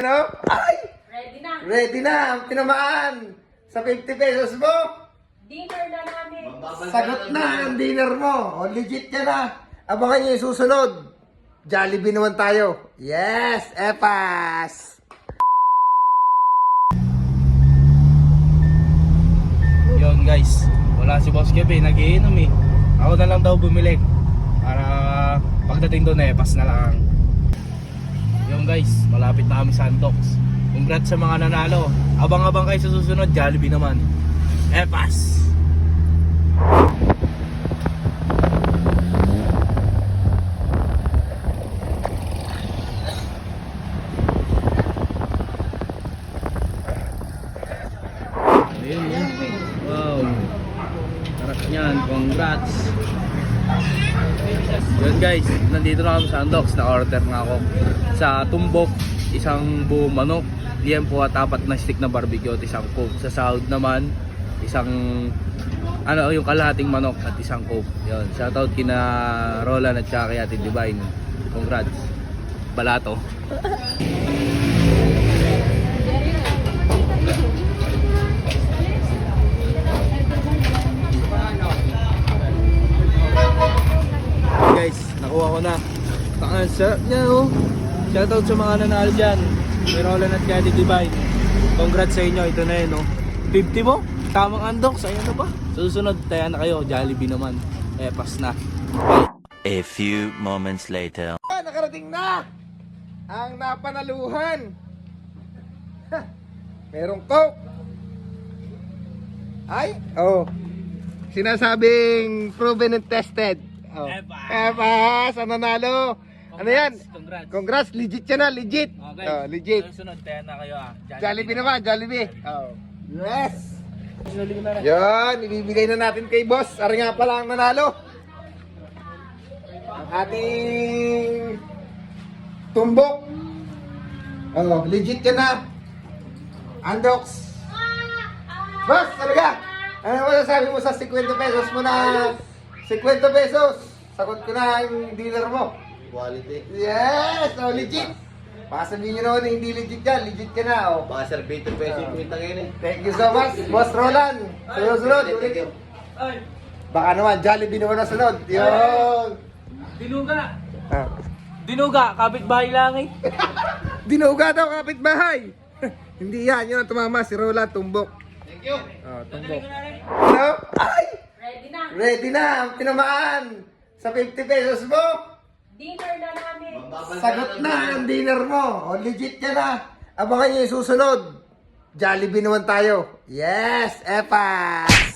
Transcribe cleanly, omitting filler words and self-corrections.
Ano? Ay! Ready na. Ready na ang tinamaan sa 50 pesos mo. Dinner na namin. Sagot na ang dinner mo. O, legit ka na. Abangan niyo yung susunod. Jollibee naman tayo. Yes! Epas! Yun guys, wala si Boss Kevin, nagiinom eh. Ako na lang daw bumili para pagdating doon pas na lang. Yun guys, malapit na kami sa Andox. Congrats sa mga nanalo. Abang-abang kayo sa susunod, Jollibee naman. Epas! Ayun yun. Wow. Sarap yan. Congrats. Yun guys, nandito na kami sa Andox. Na-order nga ako sa tumbok, isang buong manok, liempo at 4 na stick na barbecue at isang coke. Sa sahod naman, isang yung kalahating manok at isang coke. Yun. Shoutout kina Roland at saka kay Ate Divine. Congrats. Balato. Guys, nakuha ko na. Ang sarap niya oh. Shoutout sa mga nanalo dyan. May Roland at Ate Divine. Congrats sa inyo. Ito na yun oh. 50 mo? Tamang Andox. Ayun na ba? Susunod tayo na kayo. Jollibee naman. Pas na. A few moments later. Nakarating na ang napanaluhan. Merong coke. Ay, oh. Sinasabing proven and tested. Oh. Epas, ang nanalo. Ano yan? Congrats. Congrats, legit yan na, legit. Okay. Oh, legit. Susunod tayo na kayo ah. Jollibee naman, Jollibee. Oh. Yes. Sinuli ko na rin. Yan, ibibigay na natin kay boss. Ari nga pala ang nanalo. Ang ating tumbok. Oh, legit yan na. Andox. Boss, talaga. Ano masasabi mo sa 50 pesos mo na 50 pesos? Sagot ko na yung dealer mo. Quality. Yes! Oh, legit. Baka sabihin nyo naman na hindi legit yan. Legit ka na, oh. Baka servito peso yung kwenta ngayon eh. Thank you so much, Boss Roland. Sunod. Thank you. Baka naman, Jollibee naman na sunod. Yun. Dinuga. Ah. Dinuga. Kapitbahay lang eh. Dinuga daw kapitbahay. Hindi yan, yun ang tumama. Si Roland, tumbok. Thank you. Oh, tumbok. Ano? Ay! Ready na. Ready na ang tinamaan sa 50 pesos mo. Dinner na namin. Sagot na ang dinner mo. O, legit ka na. Abangan niyo yung susunod. Jollibee naman tayo. Yes! Epas!